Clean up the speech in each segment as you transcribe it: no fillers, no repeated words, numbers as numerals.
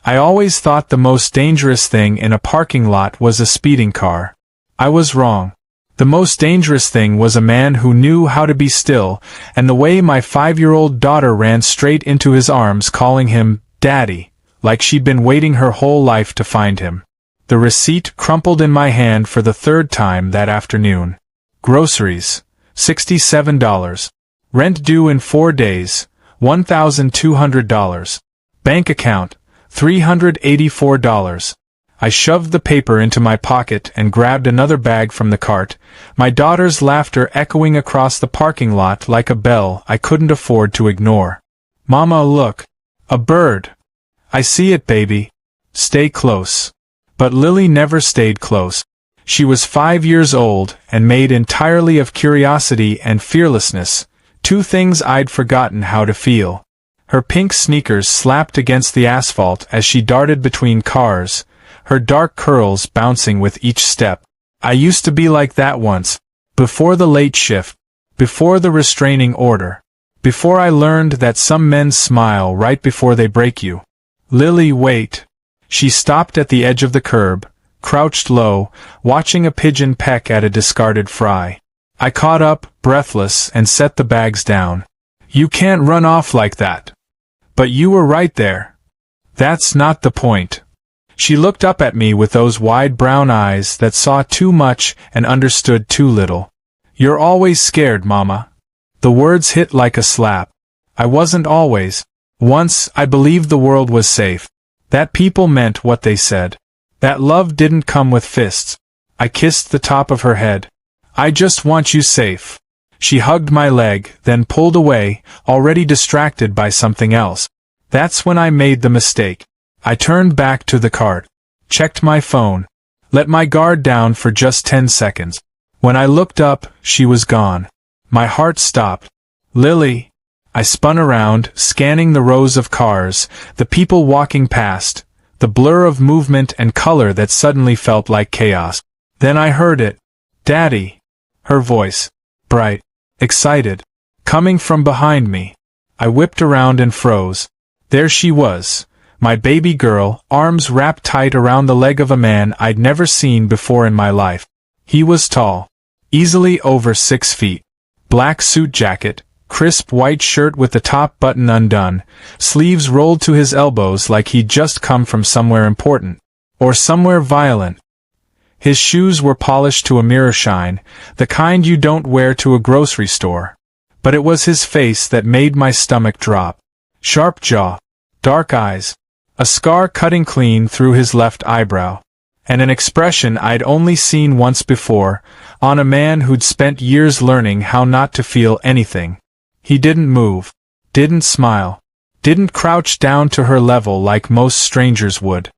I always thought the most dangerous thing in a parking lot was a speeding car. I was wrong. The most dangerous thing was a man who knew how to be still, and the way my 5-year-old daughter ran straight into his arms calling him Daddy, like she'd been waiting her whole life to find him. The receipt crumpled in my hand for the third time that afternoon. Groceries, $67. Rent due in 4 days, $1,200. Bank account, $384. I shoved the paper into my pocket and grabbed another bag from the cart, my daughter's laughter echoing across the parking lot like a bell I couldn't afford to ignore. Mama, look. A bird. I see it, baby. Stay close. But Lily never stayed close. She was 5 years old and made entirely of curiosity and fearlessness, two things I'd forgotten how to feel. Her pink sneakers slapped against the asphalt as she darted between cars, her dark curls bouncing with each step. I used to be like that once, before the late shift, before the restraining order, before I learned that some men smile right before they break you. Lily, wait. She stopped at the edge of the curb, crouched low, watching a pigeon peck at a discarded fry. I caught up, breathless, and set the bags down. You can't run off like that. But you were right there. That's not the point. She looked up at me with those wide brown eyes that saw too much and understood too little. You're always scared, Mama. The words hit like a slap. I wasn't always. Once, I believed the world was safe. That people meant what they said. That love didn't come with fists. I kissed the top of her head. I just want you safe. She hugged my leg, then pulled away, already distracted by something else. That's when I made the mistake. I turned back to the cart, checked my phone, let my guard down for just 10 seconds. When I looked up, she was gone. My heart stopped. Lily. I spun around, scanning the rows of cars, the people walking past, the blur of movement and color that suddenly felt like chaos. Then I heard it. Daddy. Her voice. Bright. Excited. Coming from behind me. I whipped around and froze. There she was. My baby girl, arms wrapped tight around the leg of a man I'd never seen before in my life. He was tall. Easily over 6 feet. Black suit jacket, crisp white shirt with the top button undone, sleeves rolled to his elbows like he'd just come from somewhere important. Or somewhere violent. His shoes were polished to a mirror shine, the kind you don't wear to a grocery store. But it was his face that made my stomach drop. Sharp jaw. Dark eyes. A scar cutting clean through his left eyebrow. And an expression I'd only seen once before, on a man who'd spent years learning how not to feel anything. He didn't move. Didn't smile. Didn't crouch down to her level like most strangers would.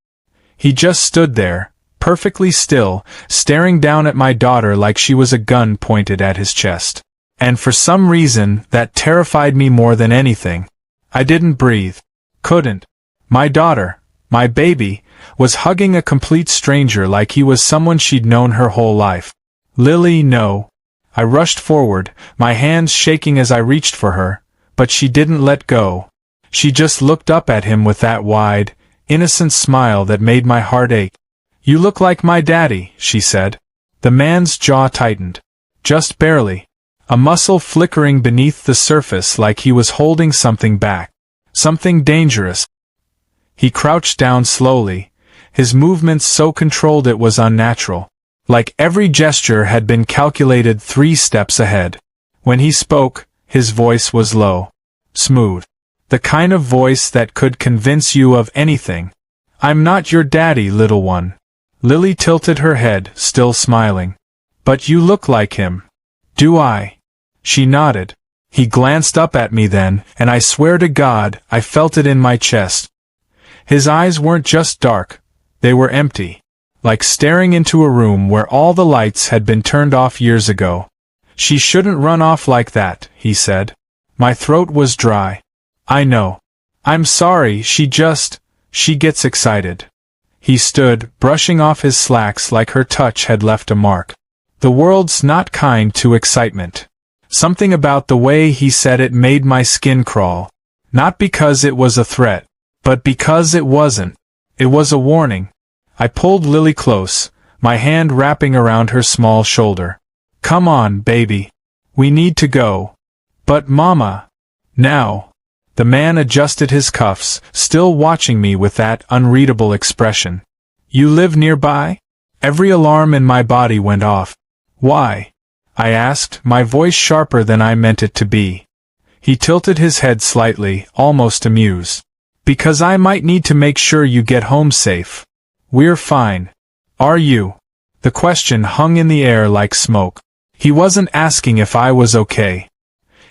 He just stood there, perfectly still, staring down at my daughter like she was a gun pointed at his chest. And for some reason, that terrified me more than anything. I didn't breathe. Couldn't. My daughter, my baby, was hugging a complete stranger like he was someone she'd known her whole life. Lily, no. I rushed forward, my hands shaking as I reached for her, but she didn't let go. She just looked up at him with that wide, innocent smile that made my heart ache. You look like my daddy, she said. The man's jaw tightened. Just barely. A muscle flickering beneath the surface like he was holding something back. Something dangerous. He crouched down slowly, his movements so controlled it was unnatural. Like every gesture had been calculated 3 steps ahead. When he spoke, his voice was low. Smooth. The kind of voice that could convince you of anything. I'm not your daddy, little one. Lily tilted her head, still smiling. But you look like him. Do I? She nodded. He glanced up at me then, and I swear to God, I felt it in my chest. His eyes weren't just dark, they were empty. Like staring into a room where all the lights had been turned off years ago. She shouldn't run off like that, he said. My throat was dry. I know. I'm sorry, she gets excited. He stood, brushing off his slacks like her touch had left a mark. The world's not kind to excitement. Something about the way he said it made my skin crawl. Not because it was a threat, but because it wasn't. It was a warning. I pulled Lily close, my hand wrapping around her small shoulder. Come on, baby. We need to go. But Mama. Now. The man adjusted his cuffs, still watching me with that unreadable expression. You live nearby? Every alarm in my body went off. Why? I asked, my voice sharper than I meant it to be. He tilted his head slightly, almost amused. Because I might need to make sure you get home safe. We're fine. Are you? The question hung in the air like smoke. He wasn't asking if I was okay.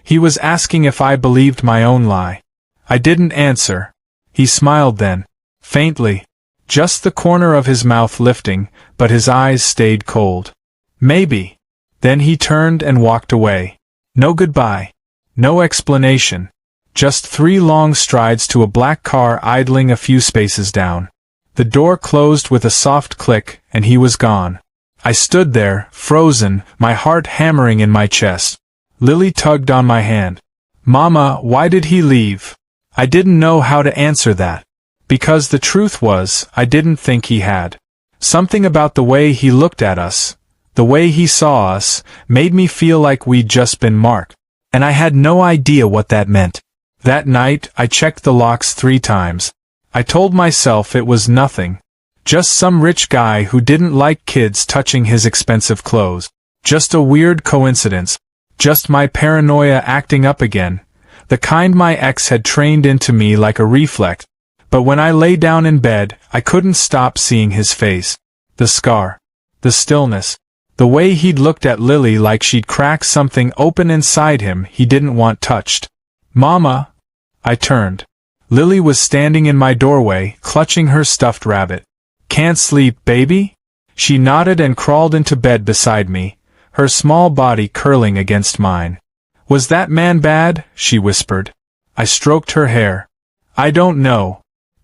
He was asking if I believed my own lie. I didn't answer. He smiled then, faintly, just the corner of his mouth lifting, but his eyes stayed cold. Maybe. Then he turned and walked away. No goodbye. No explanation. Just 3 long strides to a black car idling a few spaces down. The door closed with a soft click, and he was gone. I stood there, frozen, my heart hammering in my chest. Lily tugged on my hand. Mama, why did he leave? I didn't know how to answer that. Because the truth was, I didn't think he had. Something about the way he looked at us, the way he saw us, made me feel like we'd just been marked. And I had no idea what that meant. That night, I checked the locks 3 times. I told myself it was nothing. Just some rich guy who didn't like kids touching his expensive clothes. Just a weird coincidence. Just my paranoia acting up again. The kind my ex had trained into me like a reflex. But when I lay down in bed, I couldn't stop seeing his face. The scar. The stillness. The way he'd looked at Lily like she'd cracked something open inside him he didn't want touched. Mama! I turned. Lily was standing in my doorway, clutching her stuffed rabbit. Can't sleep, baby? She nodded and crawled into bed beside me, her small body curling against mine. Was that man bad? She whispered. I stroked her hair. I don't know.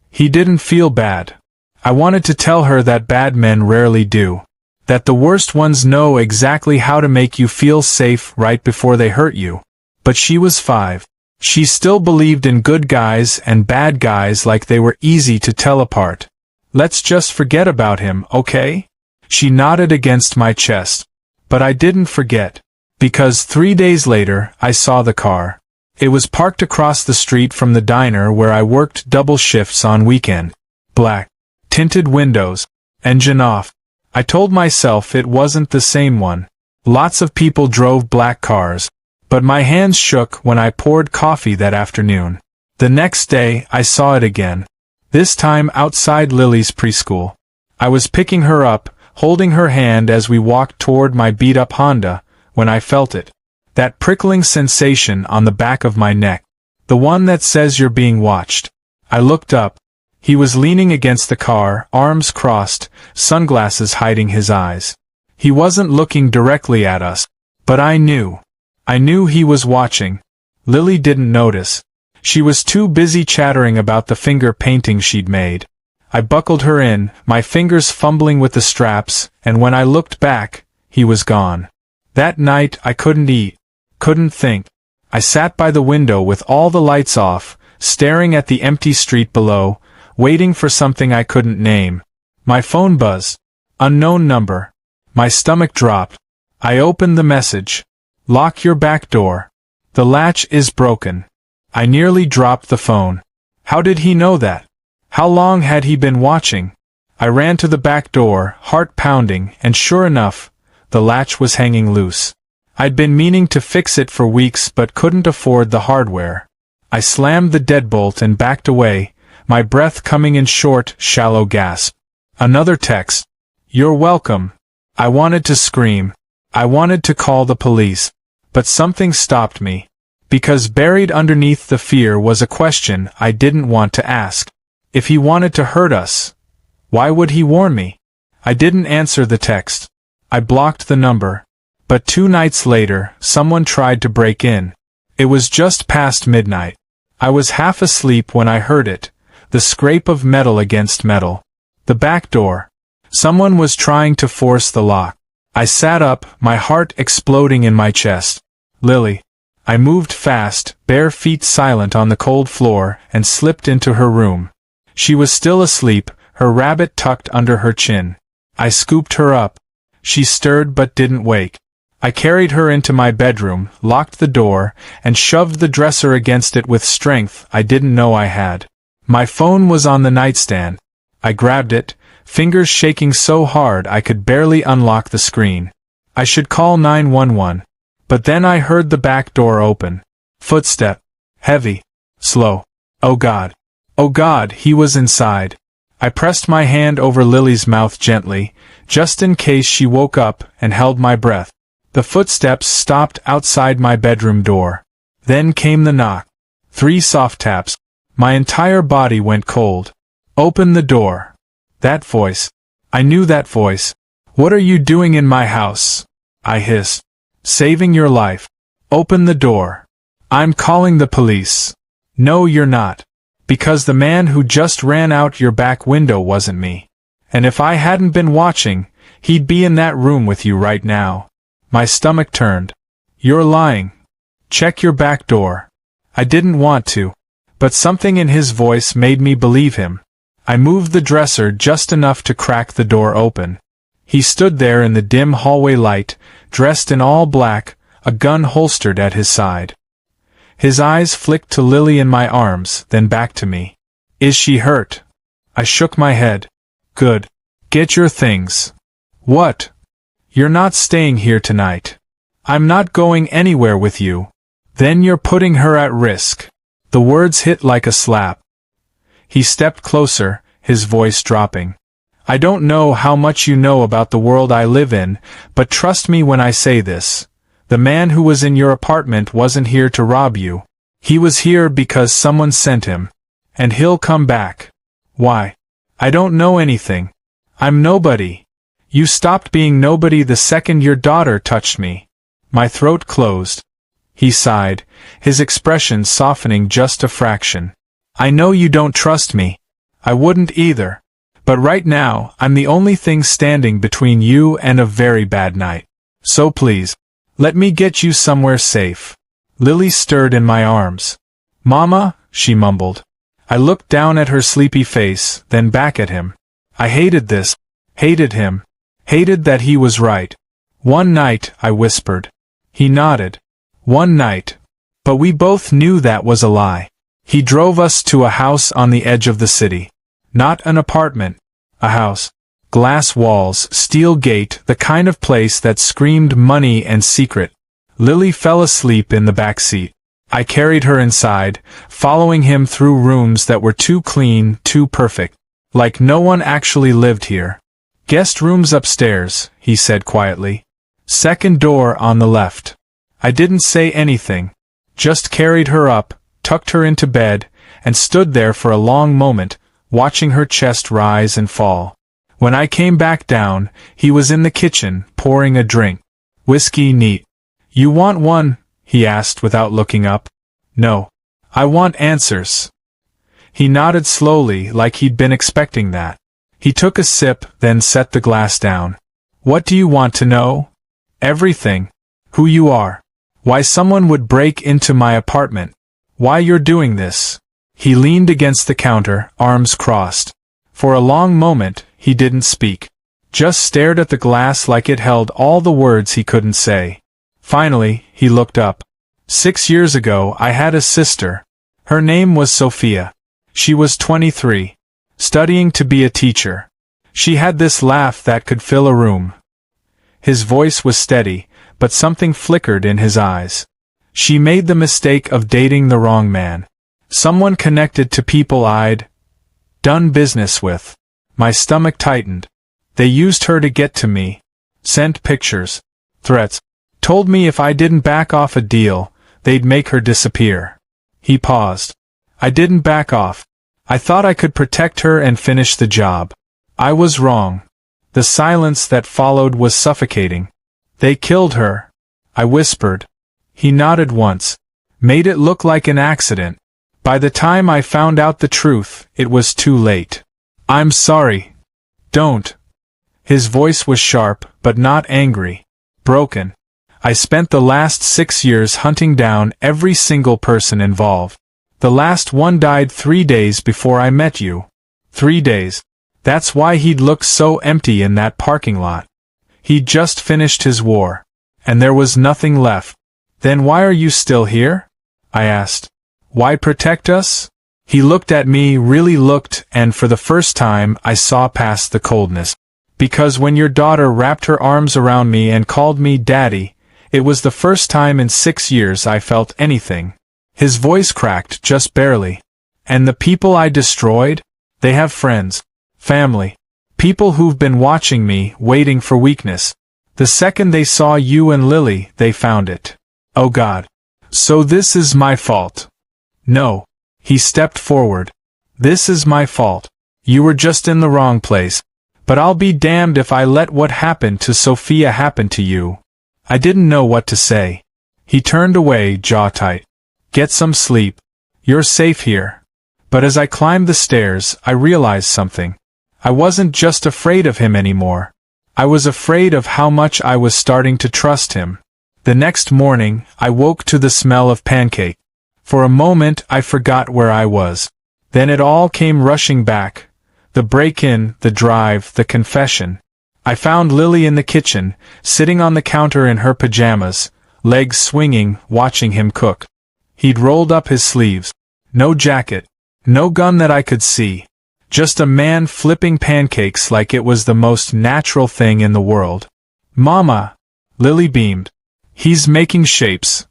He didn't feel bad. I wanted to tell her that bad men rarely do. That the worst ones know exactly how to make you feel safe right before they hurt you. But she was 5. She still believed in good guys and bad guys like they were easy to tell apart. Let's just forget about him, okay? She nodded against my chest. But I didn't forget. Because 3 days later, I saw the car. It was parked across the street from the diner where I worked double shifts on weekend. Black. Tinted windows. Engine off. I told myself it wasn't the same one. Lots of people drove black cars. But my hands shook when I poured coffee that afternoon. The next day, I saw it again. This time outside Lily's preschool. I was picking her up, holding her hand as we walked toward my beat-up Honda, when I felt it. That prickling sensation on the back of my neck. The one that says you're being watched. I looked up. He was leaning against the car, arms crossed, sunglasses hiding his eyes. He wasn't looking directly at us. But I knew. I knew he was watching. Lily didn't notice. She was too busy chattering about the finger painting she'd made. I buckled her in, my fingers fumbling with the straps, and when I looked back, he was gone. That night I couldn't eat, couldn't think. I sat by the window with all the lights off, staring at the empty street below, waiting for something I couldn't name. My phone buzzed. Unknown number. My stomach dropped. I opened the message. Lock your back door. The latch is broken. I nearly dropped the phone. How did he know that? How long had he been watching? I ran to the back door, heart pounding, and sure enough, the latch was hanging loose. I'd been meaning to fix it for weeks but couldn't afford the hardware. I slammed the deadbolt and backed away, my breath coming in short, shallow gasps. Another text. You're welcome. I wanted to scream. I wanted to call the police. But something stopped me. Because buried underneath the fear was a question I didn't want to ask. If he wanted to hurt us, why would he warn me? I didn't answer the text. I blocked the number. But 2 nights later, someone tried to break in. It was just past midnight. I was half asleep when I heard it, the scrape of metal against metal. The back door. Someone was trying to force the lock. I sat up, my heart exploding in my chest. Lily. I moved fast, bare feet silent on the cold floor, and slipped into her room. She was still asleep, her rabbit tucked under her chin. I scooped her up. She stirred but didn't wake. I carried her into my bedroom, locked the door, and shoved the dresser against it with strength I didn't know I had. My phone was on the nightstand. I grabbed it, fingers shaking so hard I could barely unlock the screen. I should call 911. But then I heard the back door open. Footstep. Heavy. Slow. Oh God. Oh God, he was inside. I pressed my hand over Lily's mouth gently, just in case she woke up, and held my breath. The footsteps stopped outside my bedroom door. Then came the knock. 3 soft taps. My entire body went cold. Open the door. That voice. I knew that voice. What are you doing in my house? I hissed. Saving your life. Open the door. I'm calling the police. No, you're not. Because the man who just ran out your back window wasn't me. And if I hadn't been watching, he'd be in that room with you right now. My stomach turned. You're lying. Check your back door. I didn't want to, but something in his voice made me believe him. I moved the dresser just enough to crack the door open. He stood there in the dim hallway light, dressed in all black, a gun holstered at his side. His eyes flicked to Lily in my arms, then back to me. Is she hurt? I shook my head. Good. Get your things. What? You're not staying here tonight. I'm not going anywhere with you. Then you're putting her at risk. The words hit like a slap. He stepped closer, his voice dropping. I don't know how much you know about the world I live in, but trust me when I say this. The man who was in your apartment wasn't here to rob you. He was here because someone sent him. And he'll come back. Why? I don't know anything. I'm nobody. You stopped being nobody the second your daughter touched me. My throat closed. He sighed, his expression softening just a fraction. I know you don't trust me. I wouldn't either. But right now, I'm the only thing standing between you and a very bad night. So please, let me get you somewhere safe. Lily stirred in my arms. Mama, she mumbled. I looked down at her sleepy face, then back at him. I hated this, hated him, hated that he was right. One night, I whispered. He nodded. One night. But we both knew that was a lie. He drove us to a house on the edge of the city. Not an apartment. A house. Glass walls, steel gate, the kind of place that screamed money and secret. Lily fell asleep in the back seat. I carried her inside, following him through rooms that were too clean, too perfect. Like no one actually lived here. Guest rooms upstairs, he said quietly. Second door on the left. I didn't say anything. Just carried her up, tucked her into bed, and stood there for a long moment, watching her chest rise and fall. When I came back down, he was in the kitchen, pouring a drink. Whiskey neat. You want one? He asked without looking up. No. I want answers. He nodded slowly, like he'd been expecting that. He took a sip, then set the glass down. What do you want to know? Everything. Who you are. Why someone would break into my apartment. Why you're doing this. He leaned against the counter, arms crossed. For a long moment, he didn't speak. Just stared at the glass like it held all the words he couldn't say. Finally, he looked up. 6 years ago, I had a sister. Her name was Sophia. She was 23. Studying to be a teacher. She had this laugh that could fill a room. His voice was steady, but something flickered in his eyes. She made the mistake of dating the wrong man. Someone connected to people I'd done business with. My stomach tightened. They used her to get to me. Sent pictures. Threats. Told me if I didn't back off a deal, they'd make her disappear. He paused. I didn't back off. I thought I could protect her and finish the job. I was wrong. The silence that followed was suffocating. They killed her. I whispered. He nodded once. Made it look like an accident. By the time I found out the truth, it was too late. I'm sorry. Don't. His voice was sharp, but not angry. Broken. I spent the last 6 years hunting down every single person involved. The last one died 3 days before I met you. 3 days. That's why he'd look so empty in that parking lot. He'd just finished his war. And there was nothing left. Then why are you still here? I asked. Why protect us? He looked at me, really looked, and for the first time I saw past the coldness. Because when your daughter wrapped her arms around me and called me Daddy, it was the first time in 6 years I felt anything. His voice cracked just barely. And the people I destroyed? They have friends, family, people who've been watching me, waiting for weakness. The second they saw you and Lily, they found it. Oh God. So this is my fault. No. He stepped forward. This is my fault. You were just in the wrong place. But I'll be damned if I let what happened to Sophia happen to you. I didn't know what to say. He turned away, jaw tight. Get some sleep. You're safe here. But as I climbed the stairs, I realized something. I wasn't just afraid of him anymore. I was afraid of how much I was starting to trust him. The next morning, I woke to the smell of pancake. For a moment, I forgot where I was. Then it all came rushing back. The break-in, the drive, the confession. I found Lily in the kitchen, sitting on the counter in her pajamas, legs swinging, watching him cook. He'd rolled up his sleeves. No jacket. No gun that I could see. Just a man flipping pancakes like it was the most natural thing in the world. Mama! Lily beamed. He's making shapes.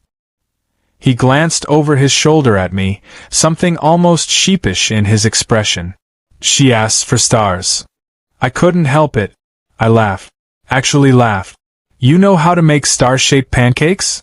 He glanced over his shoulder at me, something almost sheepish in his expression. She asked for stars. I couldn't help it. I laughed. Actually laughed. You know how to make star-shaped pancakes?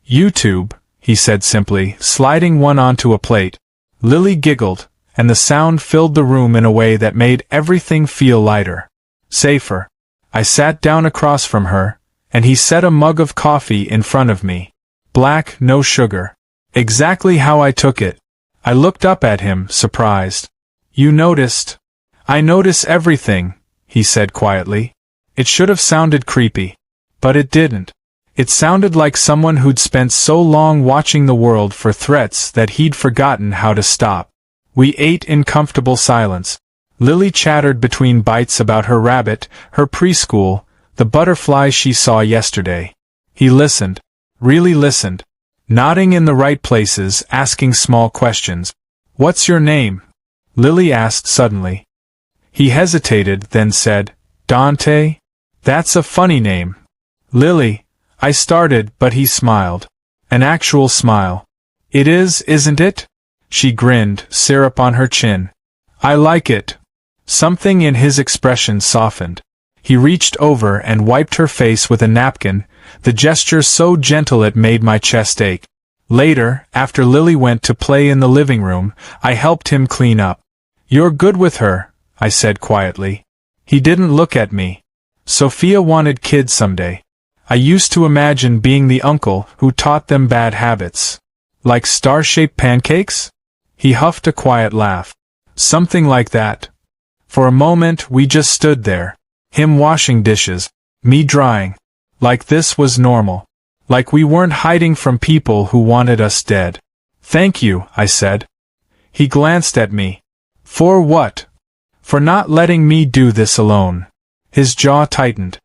YouTube, he said simply, sliding one onto a plate. Lily giggled, and the sound filled the room in a way that made everything feel lighter. Safer. I sat down across from her, and he set a mug of coffee in front of me. Black, no sugar. Exactly how I took it. I looked up at him, surprised. You noticed? I notice everything, he said quietly. It should have sounded creepy. But it didn't. It sounded like someone who'd spent so long watching the world for threats that he'd forgotten how to stop. We ate in comfortable silence. Lily chattered between bites about her rabbit, her preschool, the butterfly she saw yesterday. He listened. Really listened. Nodding in the right places, asking small questions. What's your name? Lily asked suddenly. He hesitated, then said, Dante? That's a funny name. Lily, I started, but he smiled. An actual smile. It is, isn't it? She grinned, syrup on her chin. I like it. Something in his expression softened. He reached over and wiped her face with a napkin, the gesture so gentle it made my chest ache. Later, after Lily went to play in the living room, I helped him clean up. You're good with her, I said quietly. He didn't look at me. Sophia wanted kids someday. I used to imagine being the uncle who taught them bad habits. Like star-shaped pancakes? He huffed a quiet laugh. Something like that. For a moment we just stood there. Him washing dishes, me drying. Like this was normal. Like we weren't hiding from people who wanted us dead. Thank you, I said. He glanced at me. For what? For not letting me do this alone. His jaw tightened.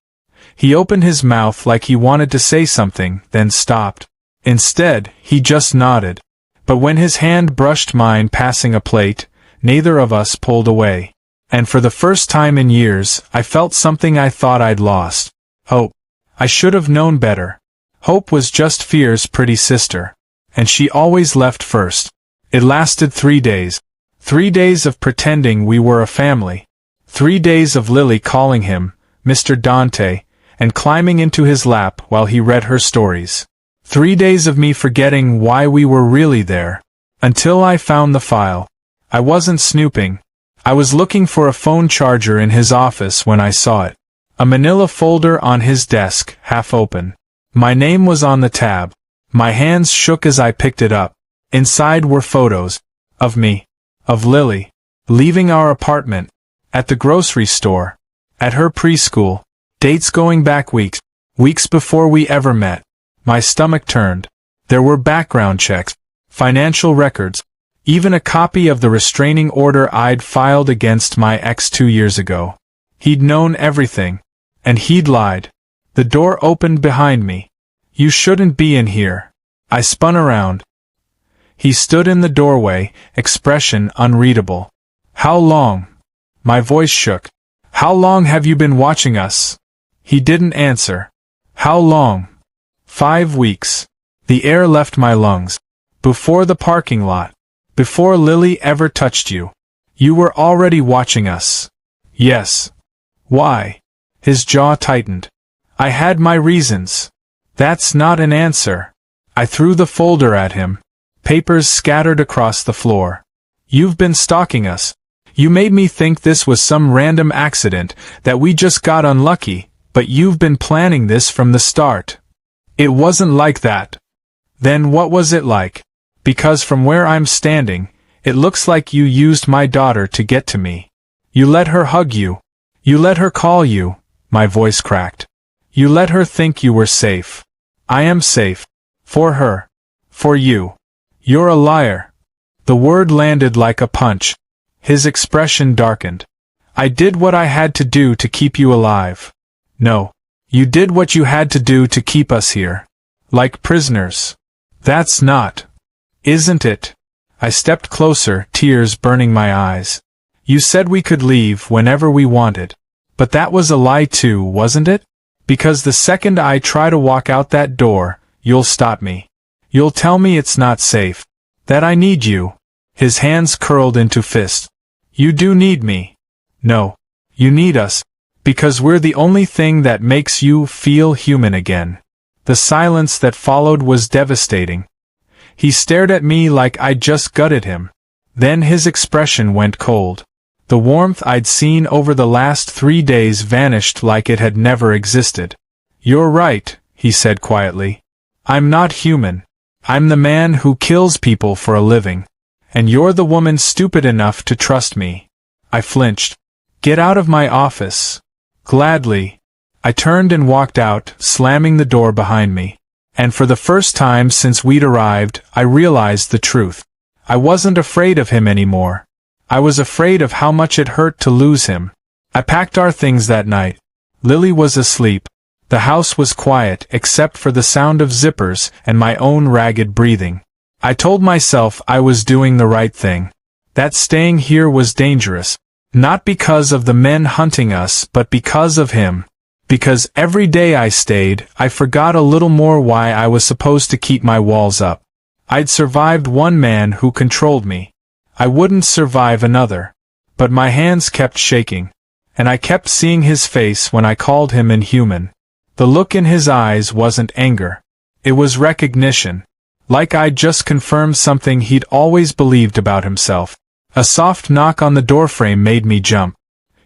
He opened his mouth like he wanted to say something, then stopped. Instead, he just nodded. But when his hand brushed mine passing a plate, neither of us pulled away. And for the first time in years, I felt something I thought I'd lost. Hope. I should have known better. Hope was just Fear's pretty sister. And she always left first. It lasted 3 days. 3 days of pretending we were a family. 3 days of Lily calling him Mr. Dante, and climbing into his lap while he read her stories. 3 days of me forgetting why we were really there. Until I found the file. I wasn't snooping. I was looking for a phone charger in his office when I saw it. A manila folder on his desk, half open. My name was on the tab. My hands shook as I picked it up. Inside were photos. Of me. Of Lily. Leaving our apartment. At the grocery store. At her preschool. Dates going back weeks. Weeks before we ever met. My stomach turned. There were background checks. Financial records. Even a copy of the restraining order I'd filed against my ex 2 years ago. He'd known everything. And he'd lied. The door opened behind me. "You shouldn't be in here." I spun around. He stood in the doorway, expression unreadable. "How long?" My voice shook. "How long have you been watching us?" He didn't answer. "How long?" 5 weeks. The air left my lungs. Before the parking lot. Before Lily ever touched you. You were already watching us. Yes. Why? His jaw tightened. I had my reasons. That's not an answer. I threw the folder at him. Papers scattered across the floor. You've been stalking us. You made me think this was some random accident, that we just got unlucky, but you've been planning this from the start. It wasn't like that. Then what was it like? Because from where I'm standing, it looks like you used my daughter to get to me. You let her hug you. You let her call you. My voice cracked. You let her think you were safe. I am safe. For her. For you. You're a liar. The word landed like a punch. His expression darkened. I did what I had to do to keep you alive. No. You did what you had to do to keep us here. Like prisoners. That's not. Isn't it? I stepped closer, tears burning my eyes. You said we could leave whenever we wanted. But that was a lie too, wasn't it? Because the second I try to walk out that door, you'll stop me. You'll tell me it's not safe. That I need you. His hands curled into fists. You do need me. No. You need us. Because we're the only thing that makes you feel human again. The silence that followed was devastating. He stared at me like I'd just gutted him. Then his expression went cold. The warmth I'd seen over the last 3 days vanished like it had never existed. You're right, he said quietly. I'm not human. I'm the man who kills people for a living. And you're the woman stupid enough to trust me. I flinched. Get out of my office. Gladly. I turned and walked out, slamming the door behind me. And for the first time since we'd arrived, I realized the truth. I wasn't afraid of him anymore. I was afraid of how much it hurt to lose him. I packed our things that night. Lily was asleep. The house was quiet except for the sound of zippers and my own ragged breathing. I told myself I was doing the right thing. That staying here was dangerous. Not because of the men hunting us, but because of him. Because every day I stayed, I forgot a little more why I was supposed to keep my walls up. I'd survived one man who controlled me. I wouldn't survive another. But my hands kept shaking. And I kept seeing his face when I called him inhuman. The look in his eyes wasn't anger. It was recognition. Like I'd just confirmed something he'd always believed about himself. A soft knock on the doorframe made me jump.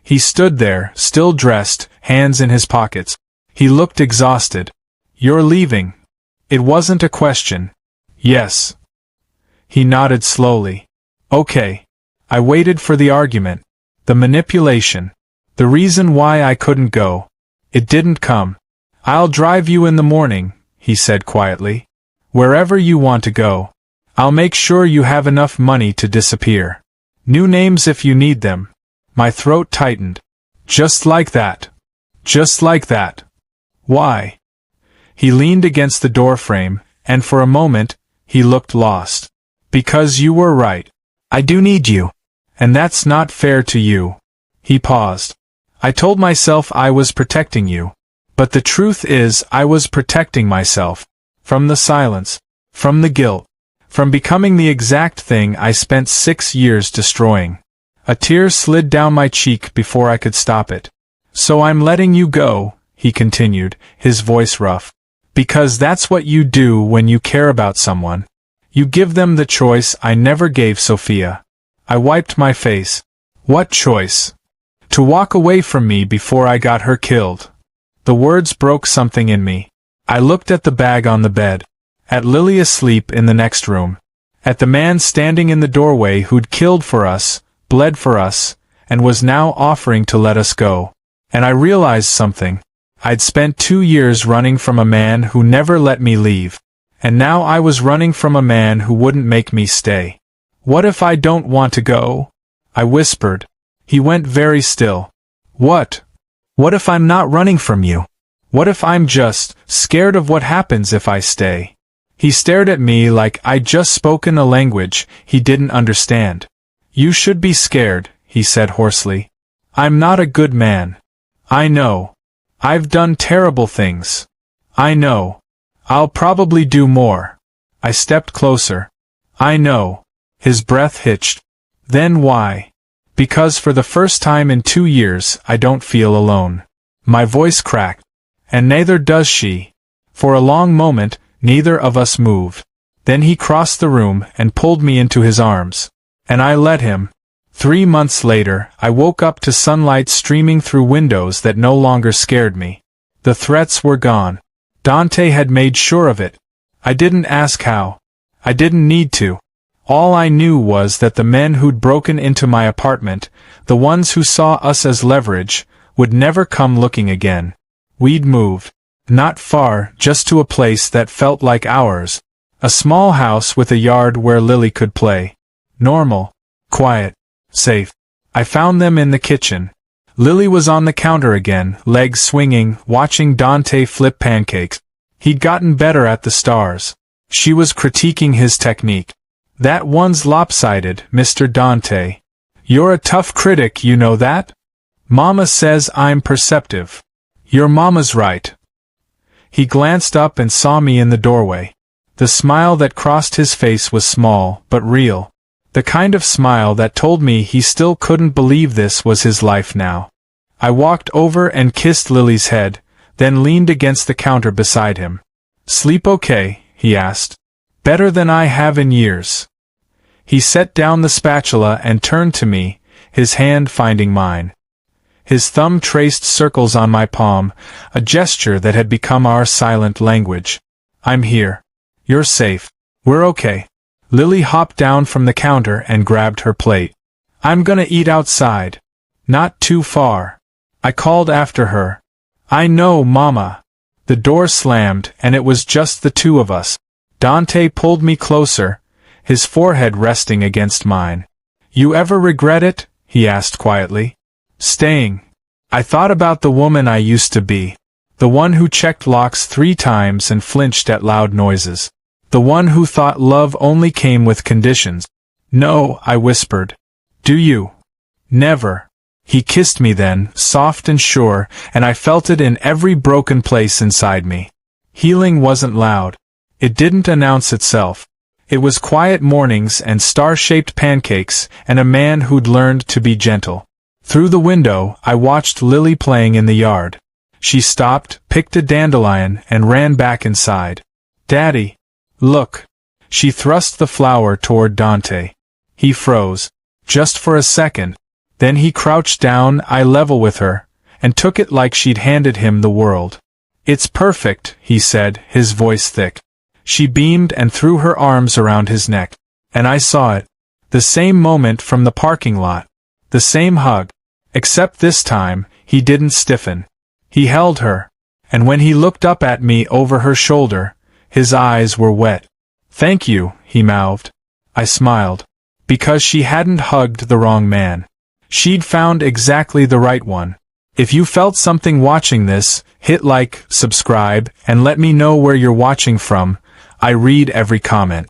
He stood there, still dressed, hands in his pockets. He looked exhausted. You're leaving. It wasn't a question. Yes. He nodded slowly. Okay. I waited for the argument. The manipulation. The reason why I couldn't go. It didn't come. I'll drive you in the morning, he said quietly. Wherever you want to go. I'll make sure you have enough money to disappear. New names if you need them. My throat tightened. Just like that. Just like that. Why? He leaned against the doorframe, and for a moment, he looked lost. Because you were right. I do need you. And that's not fair to you. He paused. I told myself I was protecting you. But the truth is I was protecting myself. From the silence. From the guilt. From becoming the exact thing I spent 6 years destroying. A tear slid down my cheek before I could stop it. So I'm letting you go, he continued, his voice rough. Because that's what you do when you care about someone. You give them the choice I never gave Sophia. I wiped my face. What choice? To walk away from me before I got her killed. The words broke something in me. I looked at the bag on the bed. At Lily asleep in the next room. At the man standing in the doorway who'd killed for us, bled for us, and was now offering to let us go. And I realized something. I'd spent 2 years running from a man who never let me leave. And now I was running from a man who wouldn't make me stay. What if I don't want to go? I whispered. He went very still. What? What if I'm not running from you? What if I'm just scared of what happens if I stay? He stared at me like I'd just spoken a language he didn't understand. You should be scared, he said hoarsely. I'm not a good man. I know. I've done terrible things. I know. I'll probably do more. I stepped closer. I know. His breath hitched. Then why? Because for the first time in 2 years I don't feel alone. My voice cracked. And neither does she. For a long moment, neither of us moved. Then he crossed the room and pulled me into his arms. And I let him. 3 months later, I woke up to sunlight streaming through windows that no longer scared me. The threats were gone. Dante had made sure of it. I didn't ask how. I didn't need to. All I knew was that the men who'd broken into my apartment, the ones who saw us as leverage, would never come looking again. We'd moved. Not far, just to a place that felt like ours. A small house with a yard where Lily could play. Normal. Quiet. Safe. I found them in the kitchen. Lily was on the counter again, legs swinging, watching Dante flip pancakes. He'd gotten better at the stars. She was critiquing his technique. That one's lopsided, Mr. Dante. You're a tough critic, you know that? Mama says I'm perceptive. Your mama's right. He glanced up and saw me in the doorway. The smile that crossed his face was small, but real. The kind of smile that told me he still couldn't believe this was his life now. I walked over and kissed Lily's head, then leaned against the counter beside him. Sleep okay? He asked. Better than I have in years. He set down the spatula and turned to me, his hand finding mine. His thumb traced circles on my palm, a gesture that had become our silent language. I'm here. You're safe. We're okay. Lily hopped down from the counter and grabbed her plate. I'm gonna eat outside. Not too far. I called after her. I know, Mama. The door slammed, and it was just the two of us. Dante pulled me closer, his forehead resting against mine. You ever regret it? He asked quietly. Staying. I thought about the woman I used to be. The one who checked locks 3 times and flinched at loud noises. The one who thought love only came with conditions. No, I whispered. Do you? Never. He kissed me then, soft and sure, and I felt it in every broken place inside me. Healing wasn't loud. It didn't announce itself. It was quiet mornings and star-shaped pancakes and a man who'd learned to be gentle. Through the window, I watched Lily playing in the yard. She stopped, picked a dandelion, and ran back inside. Daddy. Look. She thrust the flower toward Dante. He froze. Just for a second. Then he crouched down, eye level with her, and took it like she'd handed him the world. It's perfect, he said, his voice thick. She beamed and threw her arms around his neck. And I saw it. The same moment from the parking lot. The same hug. Except this time, he didn't stiffen. He held her. And when he looked up at me over her shoulder, his eyes were wet. Thank you, he mouthed. I smiled. Because she hadn't hugged the wrong man. She'd found exactly the right one. If you felt something watching this, hit like, subscribe, and let me know where you're watching from. I read every comment.